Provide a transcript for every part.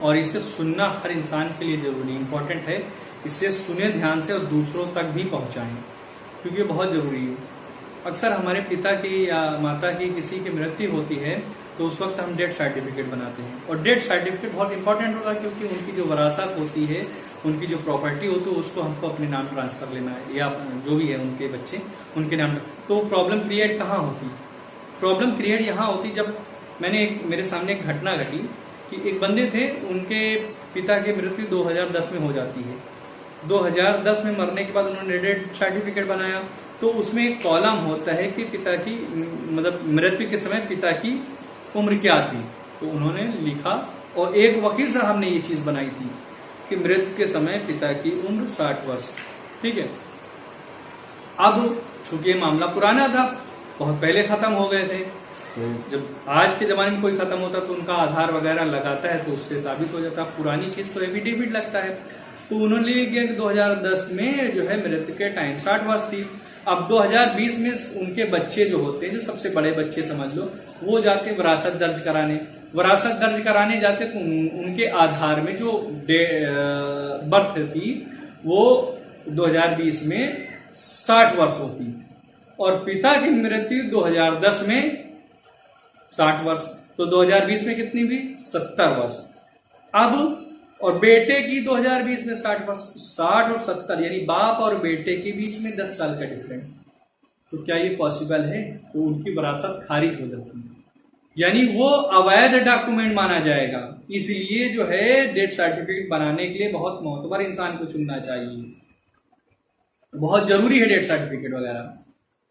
और इसे सुनना हर इंसान के लिए जरूरी इंपॉर्टेंट है। इसे सुने ध्यान से और दूसरों तक भी पहुंचाएं, क्योंकि बहुत जरूरी है। अक्सर हमारे पिता की या माता की किसी की मृत्यु होती है तो उस वक्त हम डेथ सर्टिफिकेट बनाते हैं, और डेथ सर्टिफिकेट बहुत इंपॉर्टेंट होता है, क्योंकि उनकी जो विरासत होती है, उनकी जो प्रॉपर्टी होती है, उसको हमको अपने नाम ट्रांसफर लेना है, या जो भी है उनके बच्चे उनके नाम। तो प्रॉब्लम क्रिएट कहाँ होती? प्रॉब्लम क्रिएट यहाँ होती जब मेरे सामने एक घटना घटी कि एक बंदे थे, उनके पिता की मृत्यु 2010 में हो जाती है। 2010 में मरने के बाद उन्होंने डेथ सर्टिफिकेट बनाया, तो उसमें एक कॉलम होता है कि पिता की मतलब मृत्यु के समय पिता की उम्र क्या थी। तो उन्होंने लिखा, और एक वकील साहब ने ये चीज़ बनाई थी कि मृत्यु के समय पिता की उम्र 60 वर्ष। ठीक है। अब चूंकि मामला पुराना था, बहुत पहले खत्म हो गए थे, तो जब आज के ज़माने में कोई खत्म होता तो उनका आधार वगैरह लगाता है, तो उससे साबित हो जाता। पुरानी चीज़ तो एफिडेविट लगता है। तो उन्होंने लिख दिया कि 2010 में जो है मृत्यु के टाइम 60 वर्ष थी। अब 2020 में उनके बच्चे जो होते हैं, जो सबसे बड़े बच्चे समझ लो, वो जाते विरासत दर्ज कराने जाते, तो उनके आधार में जो बर्थ थी वो 2020 में 60 वर्ष होती, और पिता की मृत्यु 2010 में 60 वर्ष, तो 2020 में कितनी हुई? 70 वर्ष। अब और बेटे की 2020 में 60 वर्ष, 60 और 70 यानी बाप और बेटे के बीच में 10 साल का डिफरेंस। तो क्या ये पॉसिबल है? तो उनकी विरासत खारिज हो जाती है, यानी वो अवैध डॉक्यूमेंट माना जाएगा। इसलिए जो है डेथ सर्टिफिकेट बनाने के लिए बहुत मोतबर इंसान को चुनना चाहिए, बहुत जरूरी है डेथ सर्टिफिकेट वगैरह।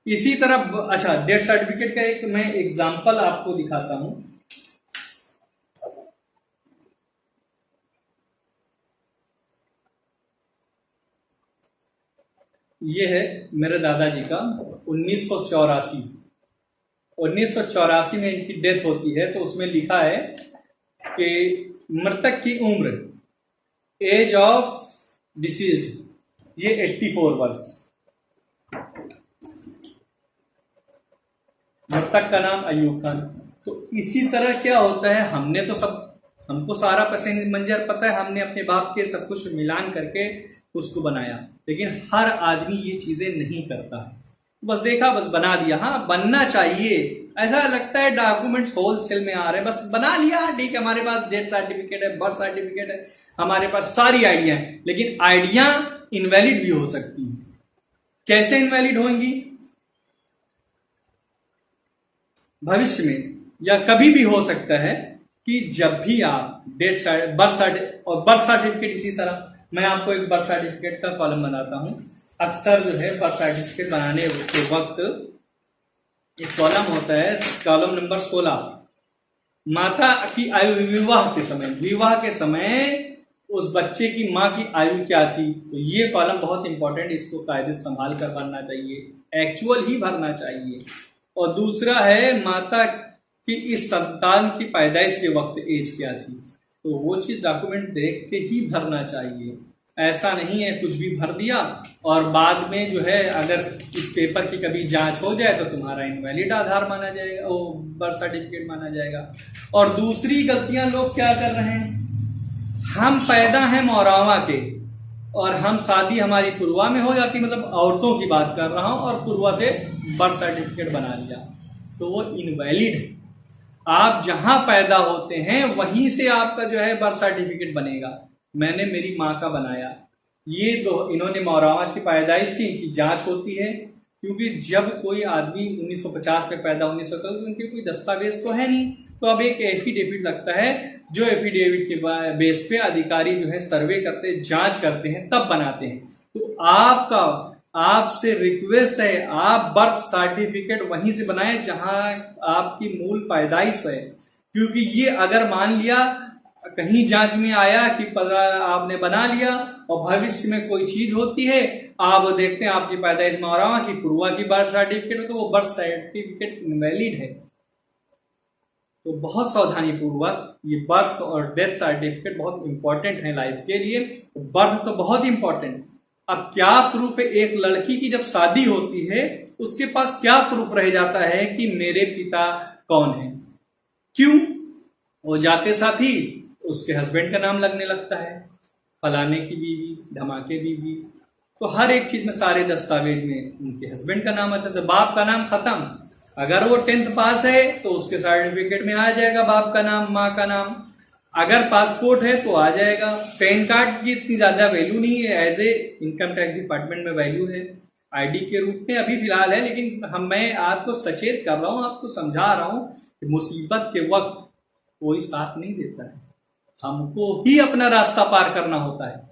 इसी तरह अच्छा, डेथ सर्टिफिकेट का एक मैं एग्जांपल आपको दिखाता हूं। ये है मेरे दादाजी का 1984 में इनकी डेथ होती है। तो उसमें लिखा है कि मृतक की उम्र, एज ऑफ डिसीज्ड, ये 84 वर्ष। मृतक का नाम अयूब खान। तो इसी तरह क्या होता है, हमको सारा पैसेंज मंजर पता है, हमने अपने बाप के सब कुछ मिलान करके उसको बनाया, लेकिन हर आदमी ये चीजें नहीं करता है। बस देखा, बस बना दिया। हाँ, बनना चाहिए। ऐसा लगता है डॉक्यूमेंट्स होलसेल में आ रहे हैं, बस बना लिया, ठीक है, हमारे पास डेथ सर्टिफिकेट है, बर्थ सर्टिफिकेट है, हमारे पास सारी आइडिया है। लेकिन आइडिया इनवैलिड भी हो सकती है। कैसे इनवैलिड होंगी? भविष्य में या कभी भी हो सकता है कि जब भी आप बर्थ सर्टिफिकेट, इसी तरह मैं आपको एक बर्थ सर्टिफिकेट का कॉलम बनाता हूं। अक्सर जो है बर्थ सर्टिफिकेट बनाने के वक्त एक कॉलम होता है, कॉलम नंबर 16, माता की आयु विवाह के समय उस बच्चे की माँ की आयु क्या थी। तो ये कॉलम बहुत इंपॉर्टेंट, इसको कायदे से संभाल कर भरना चाहिए, एक्चुअल ही भरना चाहिए। और दूसरा है माता की इस संतान की पैदाइश के वक्त एज क्या थी। तो वो चीज डॉक्यूमेंट देख के ही भरना चाहिए। ऐसा नहीं है कुछ भी भर दिया और बाद में जो है अगर इस पेपर की कभी जांच हो जाए तो तुम्हारा इनवैलिड आधार माना जाएगा, वो बर्थ सर्टिफिकेट माना जाएगा। और दूसरी गलतियां लोग क्या कर रहे हैं, हम पैदा हैं मौरावा के और हम शादी हमारी पुरवा में हो जाती, मतलब औरतों की बात कर रहा हूं, और पुरवा से बर्थ सर्टिफिकेट बना लिया, तो वो इनवैलिड है। आप जहां पैदा होते हैं वहीं से आपका जो है बर्थ सर्टिफिकेट बनेगा। मैंने मेरी माँ का बनाया, ये तो इन्होंने मौरावा की पैदाइश थी, इनकी जांच होती है, क्योंकि जब कोई आदमी 1950 में पैदा, 1970 तो उनके कोई दस्तावेज तो है नहीं, तो अब एक एफिडेविट लगता है, जो एफिडेविट के बेस पे अधिकारी जो है सर्वे करते हैं, जांच करते हैं, तब बनाते हैं। तो आपसे रिक्वेस्ट है, आप बर्थ सर्टिफिकेट वहीं से बनाएं जहां आपकी मूल पैदाइश है, क्योंकि ये अगर मान लिया कहीं जांच में आया कि आपने बना लिया और भविष्य में कोई चीज होती है, आप देखते हैं आपकी पैदाइश मौरावा की, पुरवा की बर्थ सर्टिफिकेट, तो वो बर्थ सर्टिफिकेट इनवैलिड है। तो बहुत सावधानी पूर्वक ये बर्थ और डेथ सर्टिफिकेट बहुत इंपॉर्टेंट है लाइफ के लिए। बर्थ तो बहुत इंपॉर्टेंट। अब क्या प्रूफ है, एक लड़की की जब शादी होती है उसके पास क्या प्रूफ रह जाता है कि मेरे पिता कौन है? क्यों? वो जाते साथ ही उसके हस्बैंड का नाम लगने लगता है, फलाने की बीवी, धमाके बीवी। तो हर एक चीज में, सारे दस्तावेज में उनके हस्बैंड का नाम आता था। बाप का नाम खत्म, अगर वो 10th पास है तो उसके सर्टिफिकेट में आ जाएगा बाप का नाम, माँ का नाम। अगर पासपोर्ट है तो आ जाएगा। पैन कार्ड की इतनी ज्यादा वैल्यू नहीं है, as a income tax department में वैल्यू है, आईडी के रूप में अभी फिलहाल है। लेकिन मैं आपको सचेत कर रहा हूँ, आपको समझा रहा हूँ कि मुसीबत के वक्त कोई साथ नहीं देता है, हमको ही अपना रास्ता पार करना होता है।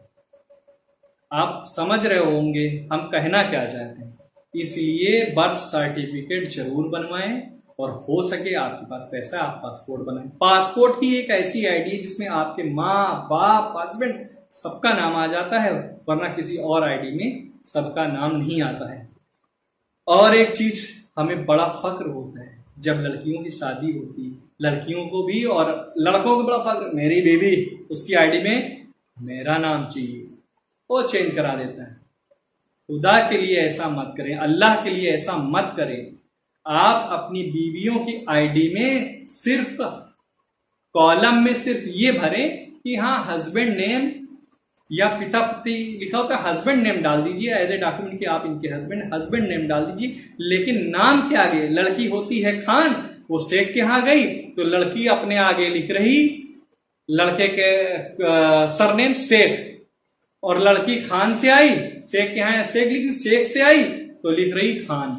आप समझ रहे होंगे हम कहना क्या चाहते हैं। इसलिए बर्थ सर्टिफिकेट जरूर बनवाएं, और हो सके आपके पास पैसा, आप पासपोर्ट बनाएं। पासपोर्ट ही एक ऐसी आईडी है जिसमें आपके माँ बाप हस्बैंड सबका नाम आ जाता है, वरना किसी और आईडी में सबका नाम नहीं आता है। और एक चीज हमें बड़ा फक्र होता है जब लड़कियों की शादी होती है, लड़कियों को भी और लड़कों को बड़ा फक्र, मेरी बेबी उसकी आईडी में मेरा नाम चाहिए, वो चेंज करा देता है। खुदा के लिए ऐसा मत करें, अल्लाह के लिए ऐसा मत करें। आप अपनी बीवियों की आईडी में सिर्फ कॉलम में सिर्फ ये भरें कि हाँ हस्बैंड नेम या पिता पति लिखा होता है, हस्बैंड नेम डाल दीजिए एज ए डॉक्यूमेंट कि आप इनके हस्बैंड नेम डाल दीजिए। लेकिन नाम के आगे, लड़की होती है खान, वो शेख के यहाँ गई तो लड़की अपने आगे लिख रही लड़के के सरनेम शेख, और लड़की खान से आई, शेख के यहाँ शेख लिखी, शेख से आई तो लिख रही खान।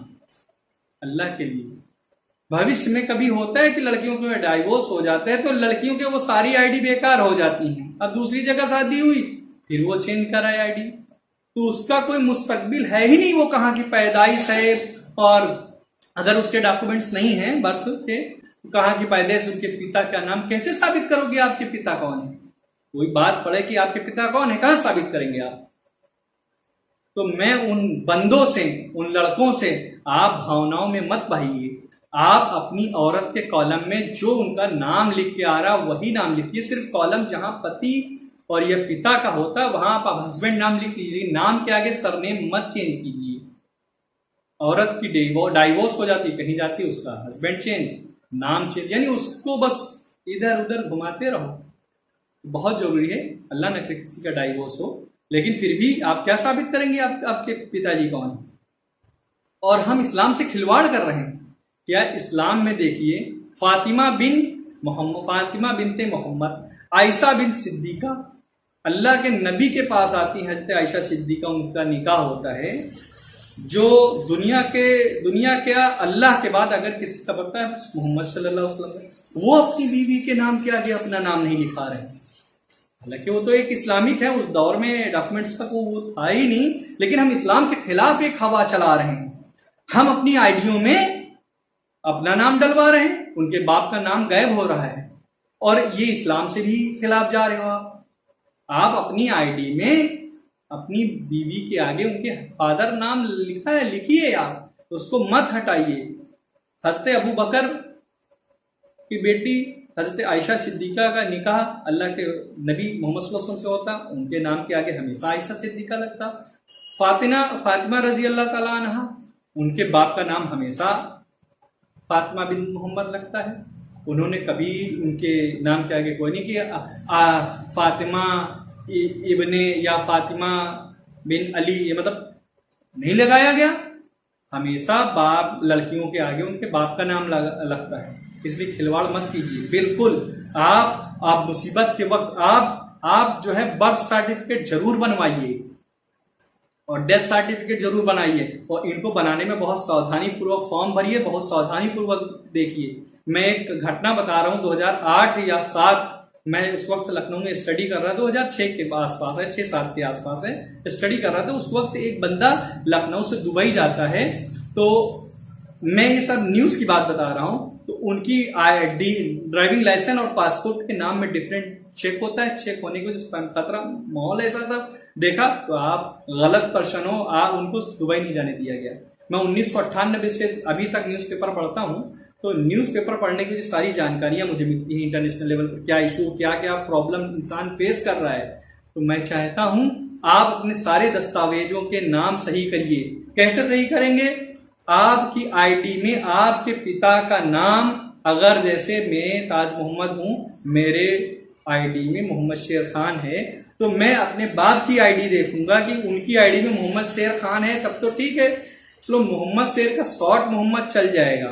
अल्लाह के लिए, भविष्य में कभी होता है कि लड़कियों के डाइवोर्स हो जाते हैं तो लड़कियों के वो सारी आईडी बेकार हो जाती हैं। अब दूसरी जगह शादी हुई, फिर वो चेंज कराए आईडी, तो उसका कोई मुस्तकबिल है ही नहीं, वो कहाँ की पैदाइश है। और अगर उसके डॉक्यूमेंट्स नहीं है बर्थ के, कहाँ की पैदाइश, उनके पिता का नाम कैसे साबित करोगे आपके पिता कौन है? कोई बात पड़े कि आपके पिता कौन है, कहां साबित करेंगे आप? तो मैं उन बंदों से, उन लड़कों से, आप भावनाओं में मत बहिए। आप अपनी औरत के कॉलम में जो उनका नाम लिख के आ रहा वही नाम लिखिए। सिर्फ कॉलम जहां पति और यह पिता का होता है वहां आप हस्बैंड नाम लिख लीजिए, नाम के आगे सरनेम मत चेंज कीजिए। औरत की डाइवोर्स हो जाती, कहीं जाती, उसका हस्बैंड चेंज, नाम चेंज, यानी उसको बस इधर उधर घुमाते रहो। बहुत जरूरी है, अल्लाह न करे किसी का डाइवोर्स हो, लेकिन फिर भी आप क्या साबित करेंगे आपके पिताजी कौन है? और हम इस्लाम से खिलवाड़ कर रहे हैं क्या? इस्लाम में देखिए, फातिमा बिनते मोहम्मद, आयशा बिन सिद्दीका, अल्लाह के नबी के पास आती हैं हजरत आयशा सिद्दीका, उनका निकाह होता है। जो दुनिया के अल्लाह के बाद अगर किसी का पता है मोहम्मद सल्लल्लाहु अलैहि वसल्लम, वो अपनी बीवी के नाम के आगे अपना नाम नहीं लिखा रहे। हालांकि वो तो एक इस्लामिक है, उस दौर में डॉक्यूमेंट्स का वो था ही नहीं, लेकिन हम इस्लाम के खिलाफ एक हवा चला रहे हैं। हम अपनी आईडियों में अपना नाम डलवा रहे हैं, उनके बाप का नाम गायब हो रहा है, और ये इस्लाम से भी खिलाफ जा रहे हो आप अपनी आईडी में अपनी बीवी के आगे उनके फादर नाम लिखा है, लिखिए आप, उसको मत हटाइए। हजरत अबू बकर की बेटी हजरत आयशा सिद्दीका का निकाह अल्लाह के नबी मोहम्मद सल्लल्लाहु अलैहि वसल्लम से होता, उनके नाम के आगे हमेशा आयशा सिद्दीका लगता। फातिमा रजी अल्लाह ताला अन्हा, उनके बाप का नाम हमेशा फातिमा बिन मोहम्मद लगता है। उन्होंने कभी उनके नाम के आगे कोई नहीं किया फातिमा इब्ने या फातिमा बिन अली, ये मतलब नहीं लगाया गया। हमेशा बाप, लड़कियों के आगे उनके बाप का नाम लगता है, इसलिए खिलवाड़ मत कीजिए। बिल्कुल आप मुसीबत के वक्त आप जो है बर्थ सर्टिफिकेट जरूर बनवाइए और डेथ सर्टिफिकेट जरूर बनाइए, और इनको बनाने में बहुत सावधानी पूर्वक फॉर्म भरिए, बहुत सावधानी पूर्वक देखिए। मैं एक घटना बता रहा हूँ, 2008 या 7 मैं उस वक्त लखनऊ में स्टडी कर रहा था, 2006 के आसपास है, 6-7 के आसपास है, स्टडी कर रहा था। उस वक्त एक बंदा लखनऊ से दुबई जाता है, तो मैं ये सब न्यूज की बात बता रहा हूँ। तो उनकी ड्राइविंग लाइसेंस और पासपोर्ट के नाम में डिफरेंट चेक होता है। चेक होने की वजह से खतरा माहौल ऐसा था, देखा तो आप गलत पर्सन हो, उनको दुबई नहीं जाने दिया गया। मैं 1998 से अभी तक न्यूज़पेपर पढ़ता हूँ, तो न्यूज़पेपर पढ़ने की सारी जानकारियां मुझे मिलती हैं इंटरनेशनल लेवल पर, क्या इशू, क्या क्या प्रॉब्लम इंसान फेस कर रहा है। तो मैं चाहता हूं आप अपने सारे दस्तावेजों के नाम सही करिए। कैसे सही करेंगे? आपकी आईडी में आपके पिता का नाम, अगर जैसे मैं ताज मोहम्मद हूं, मेरे आईडी में मोहम्मद शेर खान है तो मैं अपने बाप की आईडी देखूंगा कि उनकी आईडी में मोहम्मद शेर खान है, तब तो ठीक है, चलो मोहम्मद शेर का शॉर्ट मोहम्मद चल जाएगा,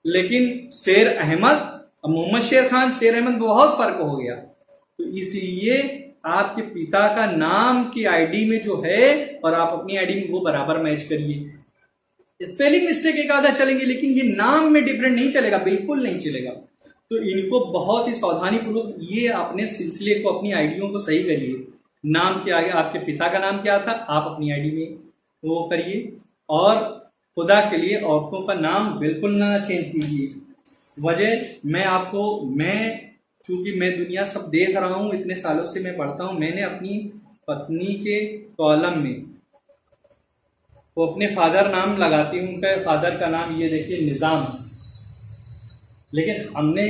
लेकिन शेर अहमद और मोहम्मद शेर खान, शेर अहमद बहुत फर्क हो गया। तो इसलिए आपके पिता का नाम की आईडी में जो है और आप अपनी आईडी में वो बराबर मैच करिए। स्पेलिंग मिस्टेक एक आधा चलेंगे, लेकिन ये नाम में डिफरेंट नहीं चलेगा, बिल्कुल नहीं चलेगा। तो इनको बहुत ही सावधानी पूर्वक ये अपने सिलसिले को, अपनी आईडियों को सही करिए। नाम के आगे आपके पिता का नाम क्या था, आप अपनी आईडी में वो करिए। और खुदा के लिए औरतों का नाम बिल्कुल ना चेंज कीजिए। मैं चूंकि मैं दुनिया सब देख रहा हूँ, इतने सालों से मैं पढ़ता हूँ, मैंने अपनी पत्नी के कॉलम में वो अपने फादर नाम लगाती हूँ, उनका फादर का नाम ये देखिए निज़ाम, लेकिन हमने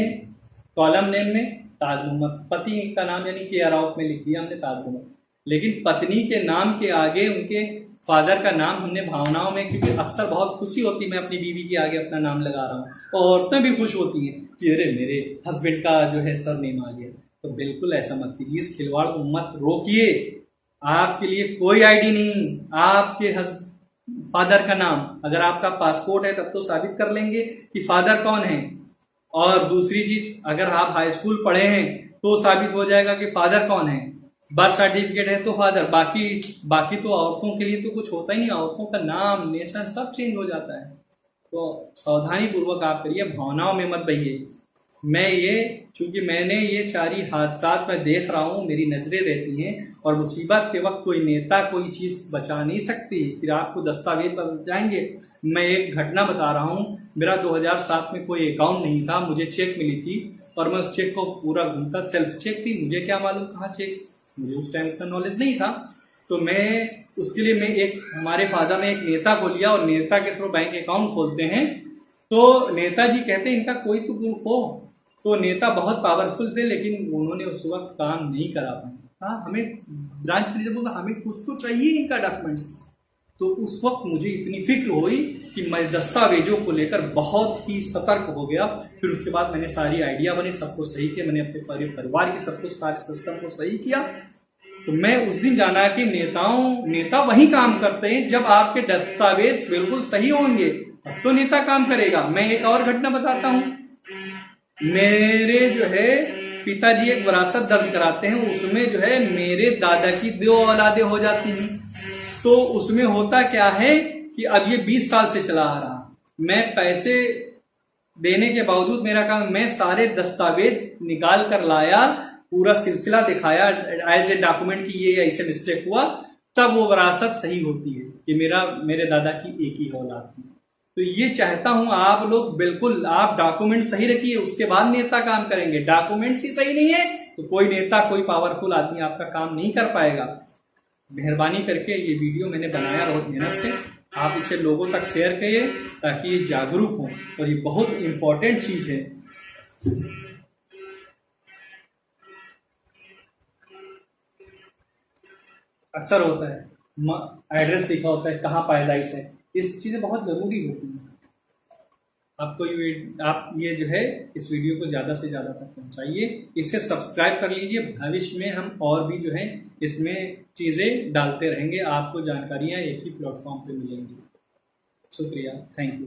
कॉलम नेम में ताज मोहम्मद, पति का नाम यानी के आउट में लिख दिया हमने ताज मोहम्मद, लेकिन पत्नी के नाम के आगे उनके फादर का नाम हमने भावनाओं में, क्योंकि अक्सर बहुत खुशी होती है मैं अपनी बीवी के आगे अपना नाम लगा रहा हूँ, और औरतें भी खुश होती हैं कि अरे मेरे हस्बैंड का जो है सर नेम आ गया। तो बिल्कुल ऐसा मत कीजिए, इस खिलवाड़ को मत रोकिए। आपके लिए कोई आईडी नहीं, आपके फादर का नाम, अगर आपका पासपोर्ट है तब तो साबित कर लेंगे कि फादर कौन है। और दूसरी चीज, अगर आप हाई स्कूल पढ़े हैं तो साबित हो जाएगा कि फादर कौन है। बर्थ सर्टिफिकेट है तो फादर, बाकी तो औरतों के लिए तो कुछ होता ही नहीं, औरतों का नाम, नेशन सब चेंज हो जाता है। तो सावधानी पूर्वक आप करिए, भावनाओं में मत बहिए। चूंकि मैंने ये सारी हादसात में देख रहा हूँ, मेरी नजरें रहती हैं, और मुसीबत के वक्त कोई नेता कोई चीज़ बचा नहीं सकती, फिर आपको दस्तावेज बचाएंगे। मैं एक घटना बता रहा हूँ, मेरा 2007 में कोई अकाउंट नहीं था, मुझे चेक मिली थी और मैं उस चेक को पूरा घूमता, सेल्फ चेक थी, मुझे क्या मालूम कहाँ चेक, मुझे उस टाइम इतना नॉलेज नहीं था। तो उसके लिए हमारे फादर ने एक नेता को लिया, और नेता के थ्रू बैंक अकाउंट खोलते हैं। तो नेताजी कहते हैं इनका कोई तो प्रूफ हो। तो नेता बहुत पावरफुल थे, लेकिन उन्होंने उस वक्त काम नहीं करा पाए। हाँ, हमें ब्रांच मैनेजर बोला हमें कुछ तो चाहिए इनका डॉक्यूमेंट्स। तो उस वक्त मुझे इतनी फिक्र हुई कि मैं दस्तावेजों को लेकर बहुत ही सतर्क हो गया। फिर उसके बाद मैंने सारी आइडिया बनी, सबको सही किया, मैंने अपने परिवार की सब कुछ सारे सिस्टम को सही किया। तो मैं उस दिन जाना कि नेता वही काम करते हैं जब आपके दस्तावेज बिल्कुल सही होंगे, अब तो नेता काम करेगा। मैं एक और घटना बताता हूँ। मेरे जो है पिताजी एक विरासत दर्ज कराते हैं, उसमें जो है मेरे दादा की 2 औलादें हो जाती हैं। तो उसमें होता क्या है कि अब ये 20 साल से चला आ रहा, मैं पैसे देने के बावजूद मेरा काम, मैं सारे दस्तावेज निकाल कर लाया, पूरा सिलसिला दिखाया एज ए डॉक्यूमेंट की ये ऐसे मिस्टेक हुआ, तब वो विरासत सही होती है कि मेरे दादा की एक ही औलाद थी। तो ये चाहता हूं आप लोग बिल्कुल आप डॉक्यूमेंट सही रखिए, उसके बाद नेता काम करेंगे। डॉक्यूमेंट्स ही सही नहीं है तो कोई नेता, कोई पावरफुल आदमी आपका काम नहीं कर पाएगा। मेहरबानी करके ये वीडियो मैंने बनाया बहुत मेहनत से, आप इसे लोगों तक शेयर करिए ताकि ये जागरूक हों, और ये बहुत इंपॉर्टेंट चीज है। अक्सर होता है एड्रेस लिखा होता है, कहाँ पैदाइश है, इस चीज़ें बहुत ज़रूरी होती हैं। अब तो आप ये जो है इस वीडियो को ज़्यादा से ज़्यादा तक पहुँचाइए, इसे सब्सक्राइब कर लीजिए। भविष्य में हम और भी जो है इसमें चीज़ें डालते रहेंगे, आपको जानकारियाँ एक ही प्लेटफॉर्म पे मिलेंगी। शुक्रिया, थैंक यू।